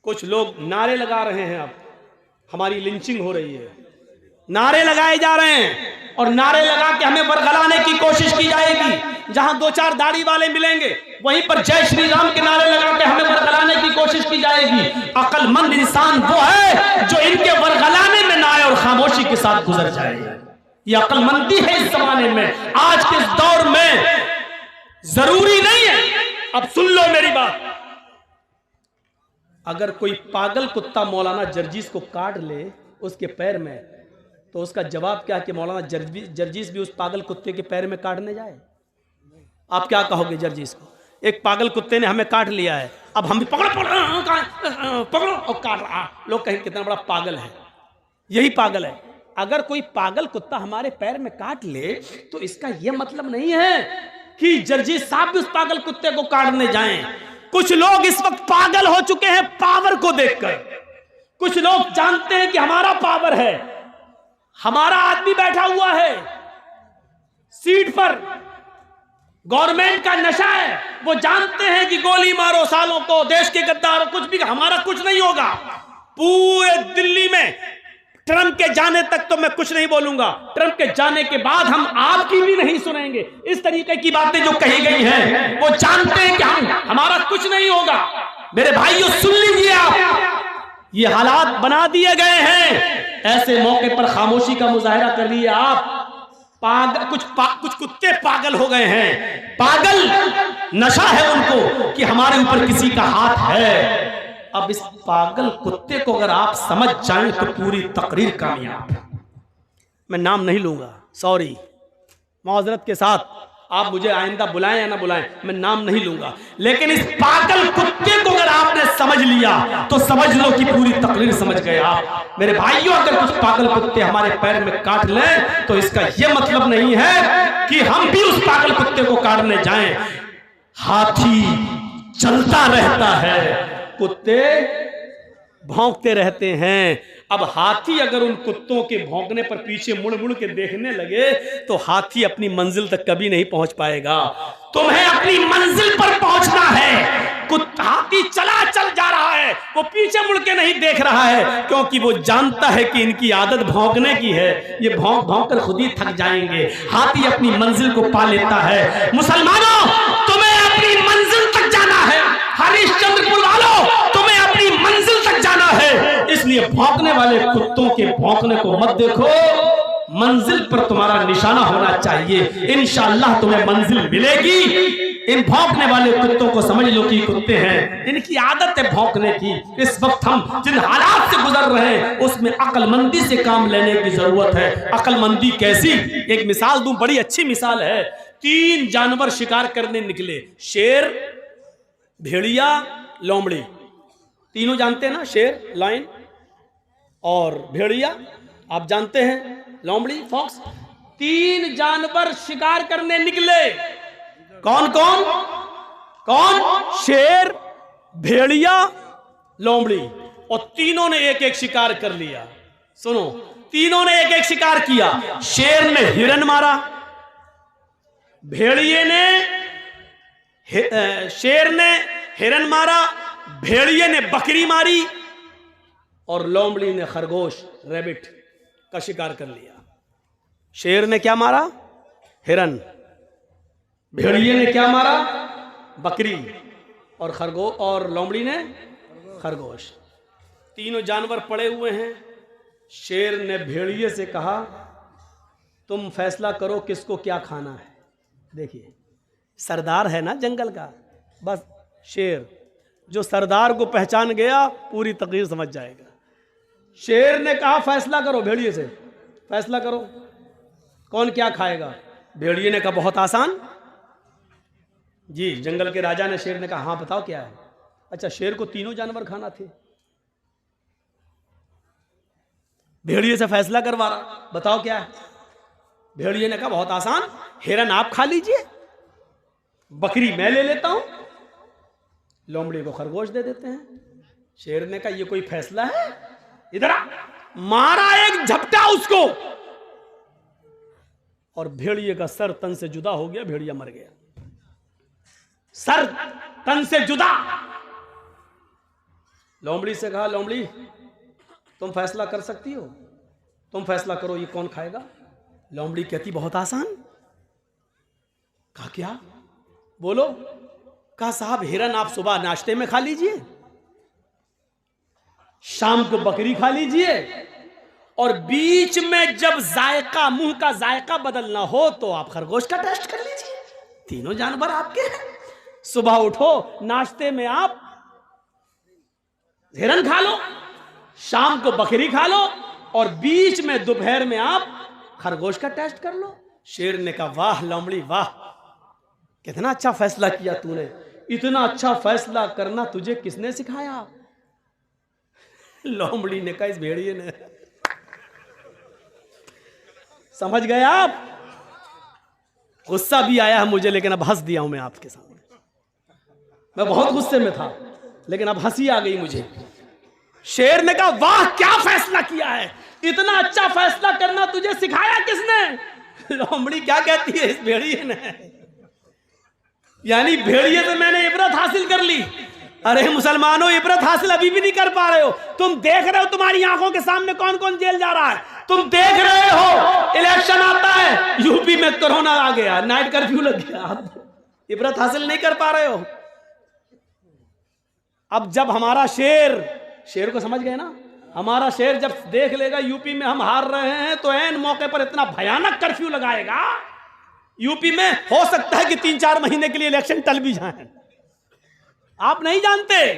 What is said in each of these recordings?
कुछ लोग नारे लगा रहे हैं, अब हमारी लिंचिंग हो रही है, नारे लगाए जा रहे हैं और नारे लगा के हमें बरगलाने की कोशिश की जाएगी। जहां दो चार दाढ़ी वाले मिलेंगे वहीं पर जय श्री राम के नारे लगा के हमें बरगलाने की कोशिश की जाएगी। अक्लमंद इंसान वो है जो इनके बरगलाने में ना आए और खामोशी के साथ गुजर जाए। ये अक्लमंदी है इस जमाने में, आज के दौर में जरूरी नहीं है। अब सुन लो मेरी बात, अगर कोई पागल कुत्ता मौलाना जर्जीस को काट ले उसके पैर में, तो उसका जवाब क्या कि मौलाना जर्जीस भी उस पागल कुत्ते के पैर में काटने जाए? आप क्या कहोगे जर्जीस को? एक पागल कुत्ते ने हमें काट लिया है, अब हम भी पकड़ो पकड़ो पकड़ो और काट रहा, लोग कहेंगे कितना बड़ा पागल है। यही पागल है। अगर कोई पागल कुत्ता हमारे पैर में काट ले तो इसका यह मतलब नहीं है कि जर्जीस साहब भी उस पागल कुत्ते को काटने जाएं। कुछ लोग इस वक्त पागल हो चुके हैं पावर को देखकर। कुछ लोग जानते हैं कि हमारा पावर है, हमारा आदमी बैठा हुआ है सीट पर, गवर्नमेंट का नशा है, वो जानते हैं कि गोली मारो सालों को, देश के गद्दारों, कुछ भी, हमारा कुछ नहीं होगा। पूरे दिल्ली में ट्रंप के जाने तक तो मैं कुछ नहीं बोलूंगा, ट्रंप के जाने के बाद हम आपकी भी नहीं सुनेंगे। इस तरीके की बातें जो कही गई हैं, वो जानते हैं कि हमारा कुछ नहीं होगा। मेरे भाइयों सुन लीजिए, आप ये हालात बना दिए गए हैं, ऐसे मौके पर खामोशी का मुजाहिरा कर रही है आप। कुछ कुत्ते पागल हो गए हैं, पागल नशा है उनको कि हमारे ऊपर किसी का हाथ है। अब इस पागल कुत्ते को अगर आप समझ जाएं तो पूरी तकरीर कामयाब। मैं नाम नहीं लूंगा, सॉरी, माजरत के साथ, आप मुझे आइंदा बुलाएं या ना बुलाएं, मैं नाम नहीं लूंगा, लेकिन इस पागल कुत्ते को अगर आपने समझ लिया तो समझ लो कि पूरी तकरीर समझ गए आप। मेरे भाइयों, अगर कुछ पागल कुत्ते हमारे पैर में काट लें तो इसका यह मतलब नहीं है कि हम भी उस पागल कुत्ते को काटने जाएं। हाथी चलता रहता है, कुत्ते भौंकते रहते हैं। अब हाथी अगर उन कुत्तों के भौंकने पर पीछे मुड़ मुड़ के देखने लगे तो हाथी अपनी मंजिल तक कभी नहीं पहुंच पाएगा। तुम्हें अपनी मंजिल पर पहुंचना है। हाथी चल जा रहा है, वो पीछे मुड़ के नहीं देख रहा है, क्योंकि वो जानता है कि इनकी आदत भौंकने की है, ये भौंक भौंक कर खुद ही थक जाएंगे। हाथी अपनी मंजिल को पा लेता है। मुसलमानों, तुम्हें अपनी मंजिल तक जाना है। हरिश्चंद्रपुर वालों, तुम्हें अपनी मंजिल तक जाना है, इसलिए भौंकने वाले कुत्तों के भौंकने को मत देखो, मंजिल पर तुम्हारा निशाना होना चाहिए। इंशाअल्लाह तुम्हें मंजिल मिलेगी। इन भौंकने वाले कुत्तों को समझ लो कि कुत्ते हैं, इनकी आदत है भौंकने की। इस वक्त हम जिन हालात से गुजर रहे हैं उसमें अक्लमंदी से काम लेने की जरूरत है। अक्लमंदी कैसी? एक मिसाल दूं, बड़ी अच्छी मिसाल है। 3 जानवर शिकार करने निकले, शेर, भेड़िया, लोमड़ी। तीनों जानते हैं ना, शेर, लायन और भेड़िया, आप जानते हैं, लोमड़ी, फॉक्स। 3 जानवर शिकार करने निकले। कौन कौन? शेर, भेड़िया, लोमड़ी, और तीनों ने एक एक शिकार कर लिया। सुनो, तीनों ने एक एक शिकार किया। शेर ने हिरन मारा, भेड़िए ने शेर ने हिरन मारा, भेड़िए ने बकरी मारी और लोमड़ी ने खरगोश, रैबिट का शिकार कर लिया। शेर ने क्या मारा? हिरन। भेड़िए ने क्या मारा? बकरी। और खरगोश, और लोमड़ी ने खरगोश। तीनों जानवर पड़े हुए हैं। शेर ने भेड़िए से कहा, तुम फैसला करो किसको क्या खाना है। देखिए, सरदार है ना जंगल का। बस शेर जो सरदार को पहचान गया पूरी तकरीर समझ जाएगा। शेर ने कहा, फैसला करो, भेड़िए से फैसला करो कौन क्या खाएगा। भेड़िए ने कहा, बहुत आसान जी। जंगल के राजा ने शेर ने कहा, हाँ बताओ क्या है। अच्छा, शेर को तीनों जानवर खाना थे। भेड़िए से फैसला करवा रहा, बताओ क्या है। भेड़िए ने कहा, बहुत आसान, हिरन आप खा लीजिए, बकरी मैं ले लेता हूं, लोमड़ी को खरगोश दे देते हैं। शेर ने कहा, ये कोई फैसला है? इधर आ। मारा एक झपटा उसको और भेड़िए का सर तन से जुदा हो गया, भेड़िया मर गया। सर तन से जुदा। लोमड़ी से कहा, लोमड़ी तुम फैसला कर सकती हो, तुम फैसला करो ये कौन खाएगा। लोमड़ी कहती बहुत आसान। कहा क्या? बोलो। कहा साहब हिरन आप सुबह नाश्ते में खा लीजिए, शाम को बकरी खा लीजिए, और बीच में जब जायका, मुंह का जायका बदलना हो तो आप खरगोश का टेस्ट कर लीजिए। तीनों जानवर आपके हैं। सुबह उठो, नाश्ते में आप हिरन खा लो, शाम को बकरी खा लो, और बीच में दोपहर में आप खरगोश का टेस्ट कर लो। शेर ने कहा वाह लोमड़ी वाह, कितना अच्छा फैसला किया तूने। इतना अच्छा फैसला करना तुझे किसने सिखाया? लोमड़ी ने कहा इस भेड़िए ने। समझ गए आप? गुस्सा भी आया है मुझे, लेकिन अब हंस दिया हूं मैं आपके सामने। मैं बहुत गुस्से में था, लेकिन अब हंसी आ गई मुझे। शेर ने कहा वाह क्या फैसला किया है, इतना अच्छा फैसला करना तुझे सिखाया किसने? लोमड़ी क्या कहती है इस भेड़िए ने, यानी भेड़िए से मैंने इबरत हासिल कर ली। अरे मुसलमानों, इबरत हासिल अभी भी नहीं कर पा रहे हो। तुम देख रहे हो तुम्हारी आंखों के सामने कौन कौन जेल जा रहा है, तुम देख रहे हो इलेक्शन आता है, यूपी में कोरोना आ गया, नाइट कर्फ्यू लग गया, इबरत हासिल नहीं कर पा रहे हो। अब जब हमारा शेर को समझ गए ना, हमारा शेर जब देख लेगा यूपी में हम हार रहे हैं, तो ऐन मौके पर इतना भयानक कर्फ्यू लगाएगा, यूपी में हो सकता है कि 3-4 महीने के लिए इलेक्शन टल भी जाए। आप नहीं जानते,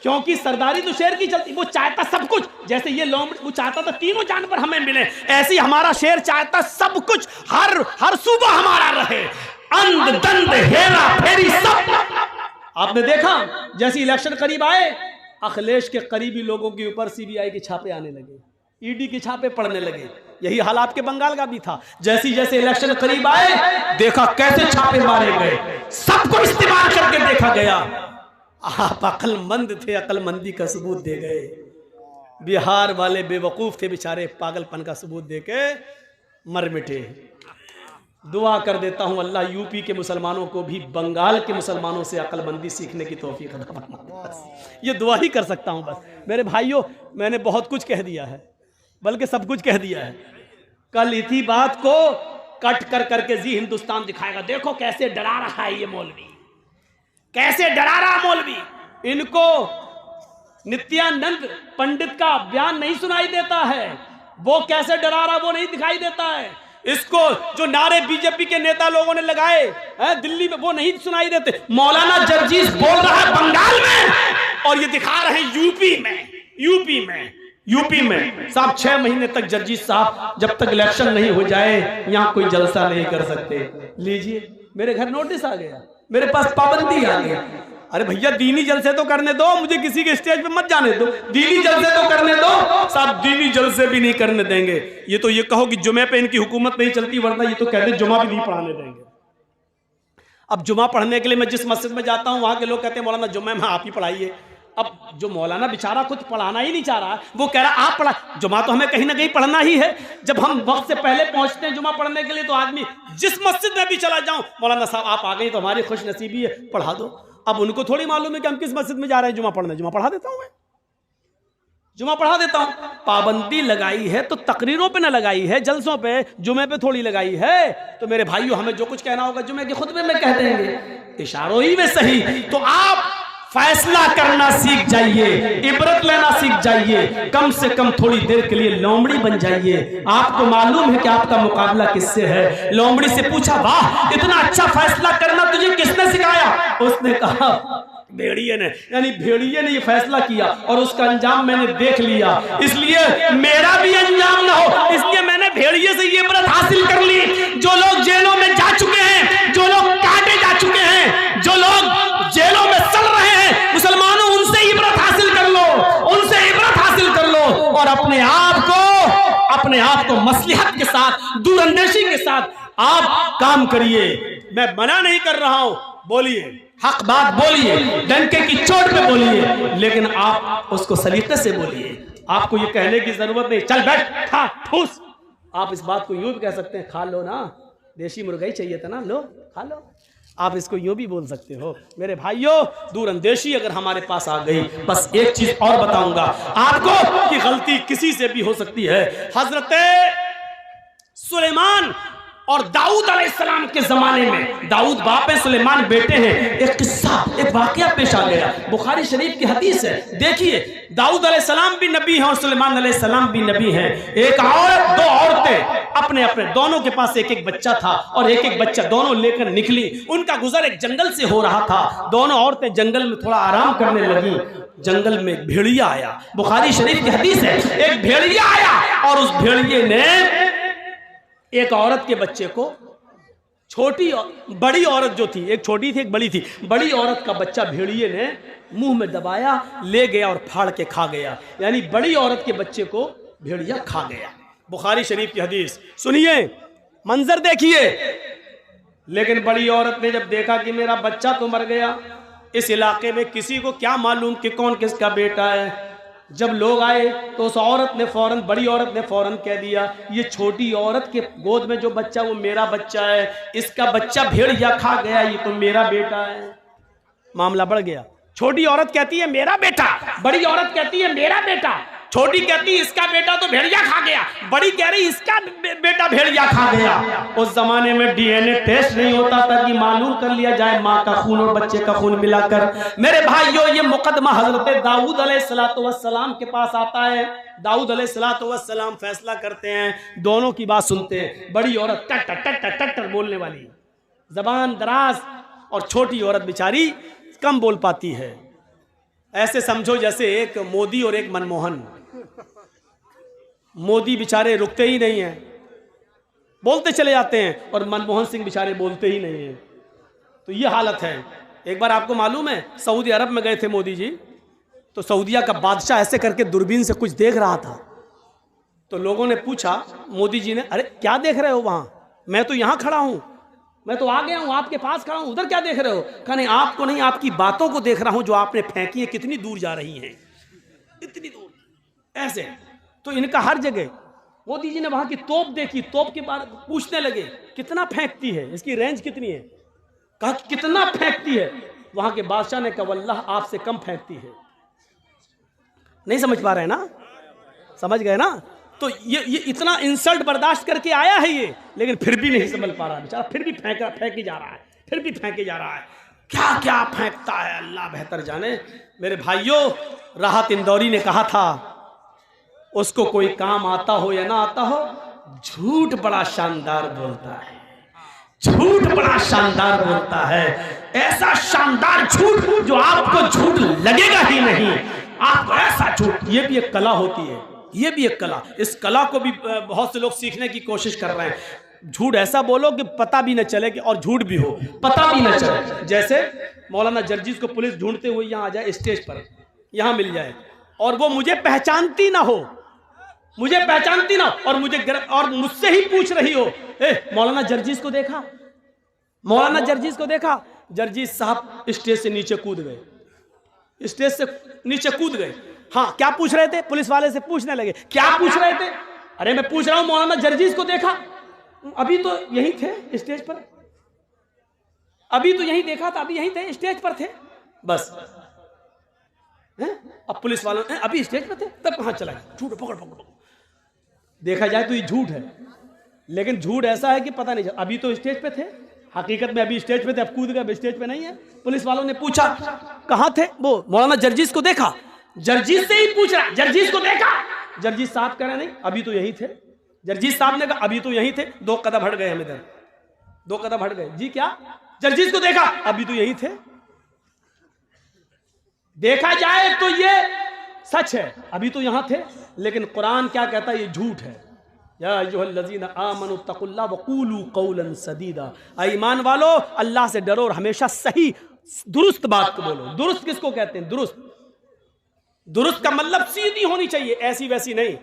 क्योंकि सरदारी तो शेर की चलती। वो चाहता सब कुछ, जैसे ये लोमड़ी वो चाहता था तीनों जानवर हमें मिले, ऐसे ही हमारा शेर चाहता सब कुछ हर सूबा हमारा रहे, अंध दंड हेरा फेरी सब। आपने देखा जैसे इलेक्शन करीब आए, अखिलेश के करीबी लोगों के ऊपर सीबीआई के छापे आने लगे, ईडी के छापे पड़ने लगे। यही हाल आपके बंगाल का भी था। जैसे जैसे इलेक्शन करीब आए, देखा कैसे छापे मारे गए, सबको इस्तेमाल करके देखा गया। आप अक्लमंद थे, अक्लमंदी का सबूत दे गए। बिहार वाले बेवकूफ थे बेचारे, पागलपन का सबूत दे के मर मिटे। दुआ कर देता हूं अल्लाह यूपी के मुसलमानों को भी बंगाल के मुसलमानों से अक्लमंदी सीखने की तौफीक अता फरमाए। ये दुआ ही कर सकता हूं बस। मेरे भाइयों, मैंने बहुत कुछ कह दिया है, बल्कि सब कुछ कह दिया है। कल इसी बात को कट कर करके जी हिंदुस्तान दिखाएगा। देखो कैसे डरा रहा है ये मौलवी, कैसे डरा रहा मौलवी। इनको नित्यानंद पंडित का बयान नहीं सुनाई देता है, वो कैसे डरा रहा वो नहीं दिखाई देता है। इसको जो नारे बीजेपी के नेता लोगों ने लगाए हैं दिल्ली में, वो नहीं सुनाई देते। मौलाना जर्जीस बोल रहा है बंगाल में, और ये दिखा रहे हैं यूपी में। साहब 6 महीने तक जर्जीस साहब जब तक इलेक्शन नहीं हो जाए यहां कोई जलसा नहीं कर सकते। लीजिए, मेरे घर नोटिस आ गया, मेरे पास पाबंदी आ गया। अरे भैया दीनी जलसे तो करने दो, मुझे किसी के स्टेज पे मत जाने दो। दीनी जलसे तो करने दो। साहब दीनी जलसे भी नहीं करने देंगे। ये तो ये कहो कि जुमे पे इनकी हुकूमत नहीं चलती, वरना ये तो कहते जुमा भी नहीं पढ़ाने देंगे। अब जुमा पढ़ने के लिए मैं जिस मस्जिद में जाता हूं, वहां के लोग कहते हैं मौलाना जुम्मे में आप ही पढ़ाइए। अब जो मौलाना बेचारा कुछ पढ़ाना ही नहीं चाह रहा, वो कह रहा आप पढ़ा। जुमा तो हमें कहीं ना कहीं पढ़ना ही है। जब हम वक्त से पहले पहुंचते हैं जुमा पढ़ने के लिए, तो आदमी जिस मस्जिद में भी चला जाऊं, मौलाना साहब आप आ गए तो हमारी खुश नसीबी है, पढ़ा दो। अब उनको थोड़ी मालूम है कि हम किस मस्जिद में जा रहे हैं जुमा पढ़ने। जुमा पढ़ा देता हूं मैं, जुमा पढ़ा देता हूं। पाबंदी लगाई है तो तकरीरों पे ना लगाई है, जलसों पे, जुमे पे थोड़ी लगाई है। तो मेरे भाइयों, हमें जो कुछ कहना होगा जुमे के खुतबे में कह देंगे, इशारों ही में सही। तो आप फैसला करना सीख जाइए, इबरत लेना सीख जाइए, कम से कम थोड़ी देर के लिए लोमड़ी बन जाइए। आपको मालूम है कि आपका मुकाबला किससे है। लोमड़ी से पूछा वाह इतना अच्छा फैसला करना तुझे किसने सिखाया? उसने कहा भेड़िए ने, यानी भेड़िए ने ये फैसला किया और उसका अंजाम मैंने देख लिया, इसलिए मेरा भी अंजाम ना हो, इसलिए मैंने भेड़िए से ये इबरत हासिल कर ली। जो लोग जेलों में जा चुके हैं, जो लोग काटे जा चुके हैं, जो लोग जेलों में सड़ रहे हैं, मुसलमानों उनसे इबरत हासिल कर लो, उनसे इबरत हासिल कर लो और अपने आप को मसलिहत के साथ, दूरअंदेशी के साथ आप काम करिए। मैं मना नहीं कर रहा हूं, बोलिए, हक बात बोलिए, डंके की चोट पे बोलिए, लेकिन आप उसको सलीके से बोलिए। आपको ये कहने की जरूरत नहीं चल बैठ खा ठूस। आप इस बात को यूं भी कह सकते हैं खा लो ना, देशी मुर्गा ही चाहिए था ना, लो खा लो। आप इसको यूं भी बोल सकते हो। मेरे भाइयों, दूरअंदेशी अगर हमारे पास आ गई, बस एक चीज और बताऊंगा आपको कि गलती किसी से भी हो सकती है। हजरत सुलेमान और दाऊद अलैहिस्सलाम के जमाने में, दाऊद बाप है, सुलेमान बेटे हैं, एक किस्सा, एक वाकया पेश आ गया। बुखारी शरीफ की हदीस है। देखिए, दाऊद अलैहिस्सलाम भी नबी हैं और सुलेमान अलैहिस्सलाम भी नबी हैं। एक औरत, दो औरतें अपने अपने, दोनों के पास एक एक बच्चा था और एक एक बच्चा दोनों लेकर निकली। उनका गुजर एक जंगल से हो रहा था। दोनों औरतें जंगल में थोड़ा आराम करने लगी। जंगल में एक भेड़िया आया। बुखारी शरीफ की हदीस है, एक भेड़िया आया और उस भेड़िए ने एक औरत के बच्चे को, बड़ी औरत जो थी, एक छोटी थी एक बड़ी थी, बड़ी औरत का बच्चा भेड़िए ने मुंह में दबाया, ले गया और फाड़ के खा गया। यानी बड़ी औरत के बच्चे को भेड़िया खा गया। बुखारी शरीफ की हदीस सुनिए, मंजर देखिए। लेकिन बड़ी औरत ने जब देखा कि मेरा बच्चा तो मर गया, इस इलाके में किसी को क्या मालूम कि कौन किसका बेटा है। जब लोग आए तो उस औरत ने फौरन, बड़ी औरत ने फौरन कह दिया, ये छोटी औरत के गोद में जो बच्चा वो मेरा बच्चा है, इसका बच्चा भेड़िया खा गया, ये तो मेरा बेटा है। मामला बढ़ गया। छोटी औरत कहती है मेरा बेटा, बड़ी औरत कहती है मेरा बेटा, छोटी कहती है इसका बेटा तो भेड़िया खा गया, बड़ी कह रही इसका बेटा भेड़िया खा गया। उस जमाने में डीएनए टेस्ट नहीं होता था कि मालूम कर लिया जाए माँ का खून और बच्चे का खून मिलाकर। मेरे भाइयों, ये मुकदमा हजरत दाऊद अलैहिस्सलाम के पास आता है। दाऊद अलैहिस्सलाम फैसला करते हैं, दोनों की बात सुनते हैं। बड़ी औरत टट टट टट टट बोलने वाली, जबान दराज, और छोटी औरत बेचारी कम बोल पाती है। ऐसे समझो जैसे एक मोदी और एक मनमोहन। मोदी बेचारे रुकते ही नहीं हैं, बोलते चले जाते हैं, और मनमोहन सिंह बेचारे बोलते ही नहीं हैं। तो ये हालत है। एक बार आपको मालूम है, सऊदी अरब में गए थे मोदी जी, तो सऊदिया का बादशाह ऐसे करके दूरबीन से कुछ देख रहा था। तो लोगों ने पूछा मोदी जी ने, अरे क्या देख रहे हो वहां? मैं तो यहां खड़ा हूं, मैं तो आ गया हूं, आपके पास खड़ा हूं, उधर क्या देख रहे हो? कहा नहीं, आपको नहीं, आपकी बातों को देख रहा हूं जो आपने फेंकी है, कितनी दूर जा रही हैं, इतनी दूर। ऐसे तो इनका हर जगह। मोदी जी ने वहां की तोप देखी, तोप के बारे में पूछने लगे कितना फेंकती है, इसकी रेंज कितनी है? कहा कितना फेंकती है? वहां के बादशाह ने कहा वल्लाह आपसे कम फेंकती है। नहीं समझ पा रहे ना? समझ गए ना? तो ये इतना इंसल्ट बर्दाश्त करके आया है ये, लेकिन फिर भी नहीं समझ पा रहा बेचारा, फिर भी फेंके जा रहा है, फिर भी फेंके जा रहा है। क्या क्या फेंकता है अल्लाह बेहतर जाने। मेरे भाइयों, राहत इंदौरी ने कहा था, उसको कोई काम आता हो या ना आता हो, झूठ बड़ा शानदार बोलता है, झूठ बड़ा शानदार बोलता है। ऐसा शानदार झूठ जो आपको झूठ लगेगा ही नहीं, आपको ऐसा झूठ। ये भी एक कला होती है, ये भी एक कला। इस कला को भी बहुत से लोग सीखने की कोशिश कर रहे हैं। झूठ ऐसा बोलो कि पता भी न चले कि, और झूठ भी हो पता भी न चले। जैसे मौलाना जर्जीस को पुलिस ढूंढते हुए यहाँ आ जाए, स्टेज पर यहाँ मिल जाए, और वो मुझे पहचानती ना हो, मुझे पहचानती ना, और और मुझसे ही पूछ रही हो, मौलाना जर्जीस को देखा, मौलाना जर्जीस को देखा। जर्जीस साहब स्टेज से नीचे कूद गए, स्टेज से नीचे कूद गए। हाँ, क्या पूछ रहे थे? पुलिस वाले से पूछने लगे, क्या पूछ रहे थे? अरे मैं पूछ रहा हूं मौलाना जर्जीस को देखा? अभी तो यही थे स्टेज पर, अभी तो यही देखा था, अभी यही थे, स्टेज पर थे बस। अब पुलिस वालों अभी स्टेज पर थे, तब कहां चला गया? झूठ, पकड़ पकड़। देखा जाए तो ये झूठ है, लेकिन झूठ ऐसा है कि पता नहीं, अभी तो स्टेज पे थे, हकीकत में अभी स्टेज पे थे, अब कूद गए, स्टेज पे नहीं है। पुलिस वालों ने पूछा कहां थे? वो मौलाना जर्जीस को देखा। जर्जीस से ही पूछ रहा, जर्जीस को देखा? जर्जीस साहब कह रहे नहीं, अभी तो यही थे। जर्जीस साहब ने कहा अभी तो यही थे, 2 कदम हट गए हम इधर, 2 कदम हट गए। जी क्या? जर्जीस को देखा? अभी तो यही थे। देखा जाए तो ये सच है, अभी तो यहां थे, लेकिन कुरान क्या कहता है? ये झूठ है। या अय्युहल्लज़ीना आमनू तक़ुल्लाह वक़ूलू क़ौलन सदीदा। ईमान वालो, अल्लाह से डरो और हमेशा सही दुरुस्त बात को बोलो। दुरुस्त किसको कहते हैं? दुरुस्त, दुरुस्त का मतलब सीधी होनी चाहिए, ऐसी वैसी नहीं।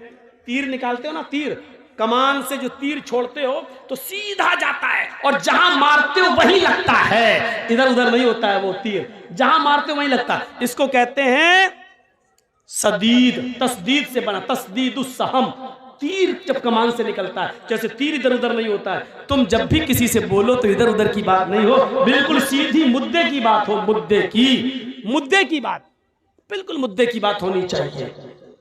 तीर निकालते हो ना, तीर, कमान से जो तीर छोड़ते हो तो सीधा जाता है, और जहां मारते हो वहीं लगता है, इधर उधर नहीं होता है वो तीर, जहां मारते हो वहीं लगता है। इसको कहते हैं सदीद, तस्दीद से बना, तस्दीदुस सहम, तीर जब कमान से निकलता है, जैसे तीर इधर उधर नहीं होता है, तुम जब भी किसी से बोलो तो इधर उधर की बात नहीं हो, बिल्कुल सीधी मुद्दे की बात हो, मुद्दे की बात, बिल्कुल मुद्दे की बात होनी चाहिए।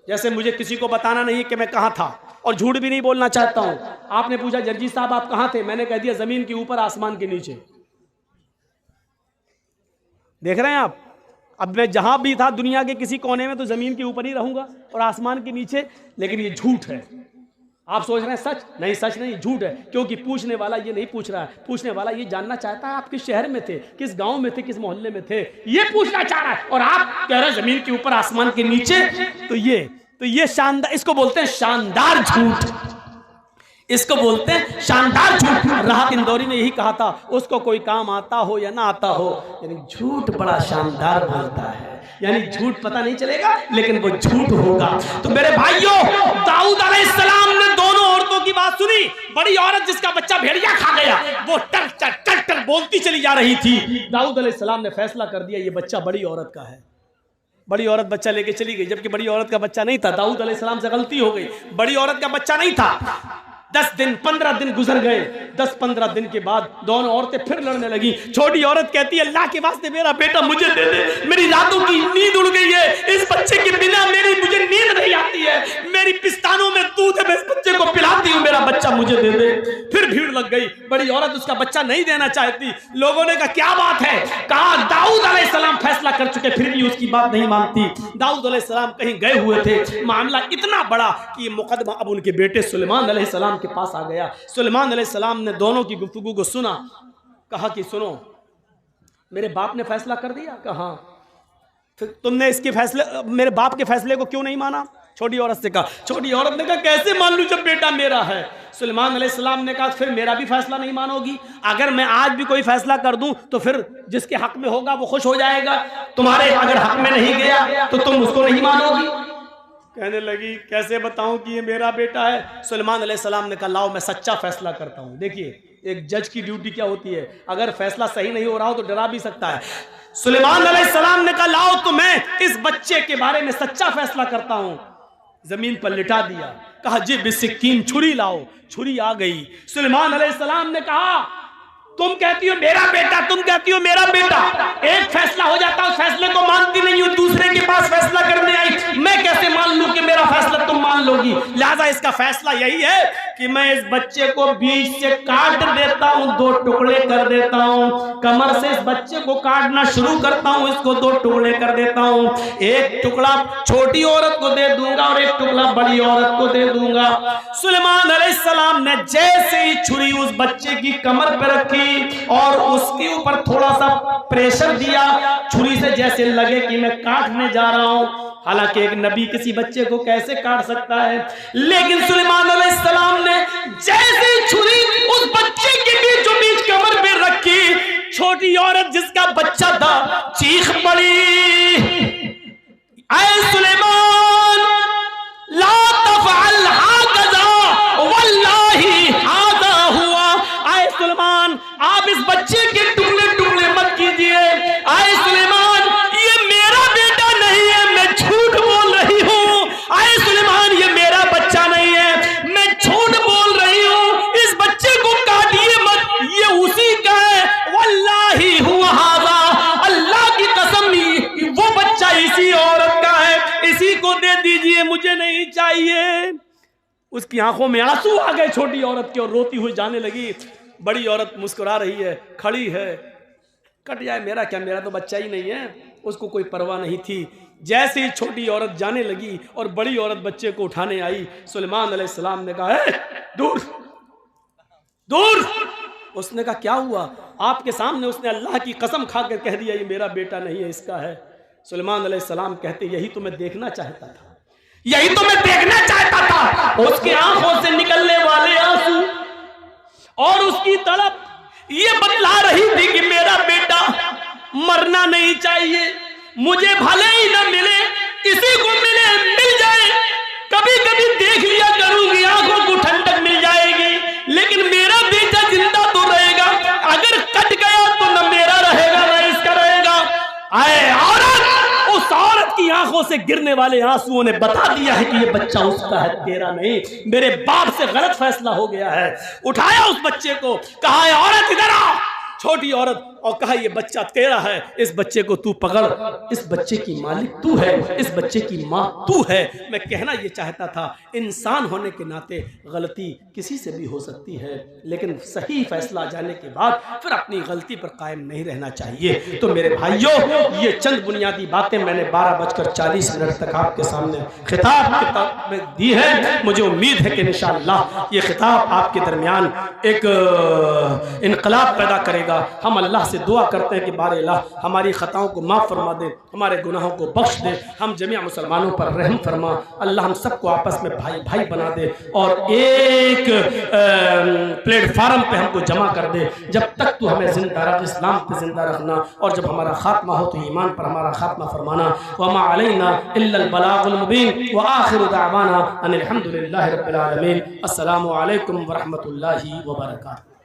जैसे मुझे किसी को बताना नहीं कि मैं कहाँ था, और झूठ भी नहीं बोलना चाहता हूं। आपने पूछा जर्जी साहब आप कहाँ थे, मैंने कह दिया जमीन के ऊपर आसमान के नीचे। देख रहे हैं आप, अब मैं जहां भी था दुनिया के किसी कोने में तो जमीन के ऊपर ही रहूंगा और आसमान के नीचे, लेकिन ये झूठ है। आप सोच रहे हैं सच, नहीं सच नहीं, झूठ है। क्योंकि पूछने वाला ये नहीं पूछ रहा है, पूछने वाला ये जानना चाहता है आप किस शहर में थे, किस गांव में थे, किस मोहल्ले में थे, ये पूछना चाह रहा है। और आप कह रहे हैं जमीन के ऊपर आसमान के नीचे, तो ये शानदार, इसको बोलते हैं शानदार झूठ, इसको बोलते हैं शानदार झूठ। राहत इंदौरी ने यही कहा था, उसको कोई काम आता हो या ना आता हो, यानी झूठ बड़ा शानदार बोलता है, यानी झूठ पता नहीं चलेगा लेकिन वो झूठ होगा। तो मेरे भाइयों, दाऊद अलैहिस्सलाम ने दोनों औरतों की बात सुनी। बड़ी औरत जिसका बच्चा भेड़िया खा गया, वो टर टर टर टर बोलती चली जा रही थी। दाऊद अलैहिस्सलाम ने फैसला कर दिया ये बच्चा बड़ी औरत का है। बड़ी औरत बच्चा लेके चली गई, जबकि बड़ी औरत का बच्चा नहीं था। दाऊद अलैहिस्सलाम से गलती हो गई, बड़ी औरत का बच्चा नहीं था। 10 दिन 15 दिन गुजर गए। 10-15 दिन के बाद दोनों औरतें फिर लड़ने लगी। छोटी औरत कहती है अल्लाह के वास्ते मेरा बेटा मुझे दे दे, मेरी रातों की नींद उड़ गई है, इस बच्चे के बिना मुझे नींद नहीं आती है, मेरी पिस्तानों में दूध है, मैं इस बच्चे को पिलाती हूँ, मेरा बच्चा मुझे दे दे। फिर भीड़ लग गई, बड़ी औरत उसका बच्चा नहीं देना चाहती। लोगों ने कहा क्या बात है, कहा दाऊद अलैहिस्सलाम फैसला कर चुके फिर भी उसकी बात नहीं मानती। दाऊद अलैहिस्सलाम कहीं गए हुए थे, मामला इतना बड़ा कि ये मुकदमा अब उनके बेटे सुलेमान अलैहिस्सलाम के पास आ गया। सुलेमान अलैहिस्सलाम ने दोनों की गुफ्तगू को सुना, कहा कि सुनो मेरे बाप ने फैसला कर दिया। कहा फिर तुमने इसके फैसले, मेरे बाप के फैसले को क्यों नहीं माना? छोटी औरत से कहा। छोटी औरत ने कहा कैसे मान लूं जब बेटा मेरा है? सुलेमान अलैहिस्सलाम ने कहा फिर मेरा भी फैसला नहीं मानोगी? अगर मैं आज भी कोई फैसला कर दूं तो फिर जिसके हक में होगा वो खुश हो जाएगा, तुम्हारे अगर हक में नहीं गया तो तुम उसको नहीं मानोगी। कहने लगी कैसे बताऊं कि ये मेरा बेटा है? सुलेमान अलैहिस्सलाम ने कहा लाओ मैं सच्चा फैसला करता हूं। देखिए एक जज की ड्यूटी क्या होती है, अगर फैसला सही नहीं हो रहा हो तो डरा भी सकता है। सुलेमान अलैहिस्सलाम ने कहा लाओ तो मैं इस बच्चे के बारे में सच्चा फैसला करता हूं। जमीन पर लिटा दिया, कहा जी बिस्किन छुरी लाओ। छुरी आ गई। सुलेमान अलैहिस्सलाम ने कहा तुम कहती हो मेरा बेटा, तुम कहती हो मेरा बेटा, एक फैसला हो जाता उस फैसले को मानती नहीं हो, दूसरे के पास फैसला करने आई, मैं कैसे मान लूं कि मेरा फैसला तुम मान लोगी? लिहाजा इसका फैसला यही है कि मैं इस बच्चे को बीच से काट देता हूं, 2 टुकड़े कर देता हूं, कमर से इस बच्चे को काटना शुरू करता हूं, इसको 2 टुकड़े कर देता हूं, एक टुकड़ा छोटी औरत को दे दूंगा और एक टुकड़ा बड़ी औरत को दे दूंगा। सुलेमान अलैहिस्सलाम ने जैसे ही छुरी उस बच्चे की कमर पर रखी और उसके ऊपर थोड़ा सा प्रेशर दिया, छुरी से जैसे लगे कि मैं काटने जा रहा हूं। हालांकि एक नबी किसी बच्चे को कैसे काट सकता है, लेकिन सुलेमान अलैहिस्सलाम ने जैसे छुरी उस बच्चे के बीचों बीच कमर पे रखी, छोटी औरत जिसका बच्चा था चीख पड़ी, ऐ सुलेमान ला तफअल हाकज़ा वल्लाही हाज़ा हुआ। ऐ सुलेमान आप इस बच्चे के टुकड़े टुकड़े मत कीजिए। ऐ सुलेमान ये मेरा बेटा नहीं है, मैं झूठ बोल रही हूँ। ऐ सुलेमान ये मेरा बच्चा नहीं है, मैं झूठ बोल रही हूँ, इस बच्चे को काटिए मत, ये उसी का है। वल्लाही हुआ हाज़ा, अल्लाह की कसम वो बच्चा इसी औरत का है, इसी को दे दीजिए, मुझे नहीं चाहिए। उसकी आंखों में आंसू आ गए छोटी औरत के और रोती हुई जाने लगी। बड़ी औरत मुस्कुरा रही है, खड़ी है, कट जाए मेरा क्या, मेरा तो बच्चा ही नहीं है, उसको कोई परवाह नहीं थी। जैसे ही छोटी औरत जाने लगी और बड़ी औरत बच्चे को उठाने आई, सुलेमान अलैहिस्सलाम ने कहा दूर दूर। उसने कहा क्या हुआ? आपके सामने उसने अल्लाह की कसम खाकर कह दिया ये मेरा बेटा नहीं है, इसका है। सुलेमान अलैहिस्सलाम कहते यही तो मैं देखना चाहता था, यही तो मैं देखना चाहता था। उसकी आंखों से निकलने वाले आंसू और उसकी तड़प ये बतला रही थी कि मेरा बेटा मरना नहीं चाहिए, मुझे भले ही न मिले, किसी को मिले मिल जाए, कभी कभी देख लिया करूंगी, आंखों को ठंडक मिल जाएगी, लेकिन मेरा बेटा जिंदा तो रहेगा, अगर कट गया तो न मेरा रहेगा न इसका रहेगा। आए औरत, उस औरत की अपनी आंखों से गिरने वाले आंसुओं ने बता दिया है कि ये बच्चा उसका है, तेरा नहीं। मेरे बाप से गलत फैसला हो गया है। उठाया उस बच्चे को, कहा है औरत इधर आ, छोटी औरत, और कहा ये बच्चा तेरा है, इस बच्चे को तू पकड़, इस बच्चे की मालिक तू है, इस बच्चे की माँ तू है। मैं कहना ये चाहता था, इंसान होने के नाते गलती किसी से भी हो सकती है, लेकिन सही फैसला जाने के बाद फिर अपनी गलती पर कायम नहीं रहना चाहिए। तो मेरे भाइयों, ये चंद बुनियादी बातें मैंने 12:40 तक आपके सामने खिताब किताब में दी है। मुझे उम्मीद है कि इंशाअल्लाह ये खिताब आपके दरमियान एक इनकलाब पैदा करेगा। हम अल्लाह से दुआ करते हैं कि बारे अल्लाह हमारी ख़ताओं को माफ़ फरमा दे, हमारे गुनाहों को बख्श दे, हम जमीआ मुसलमानों पर रहम फरमा। अल्लाह हम सबको आपस में भाई भाई बना दे और एक प्लेटफार्म पे हमको जमा कर दे। जब तक तू हमें जिंदा रख, इस्लाम पे जिंदा रखना, और जब हमारा खात्मा हो तो ईमान पर हमारा खात्मा फरमाना। वमा अलैना इल्लल बलागुल मुबीन व आखिरु दावाना अनिल हम्दुलिल्लाहि रब्बिल आलमीन। अस्सलामु अलैकुम व रहमतुल्लाहि व बरकातुहू।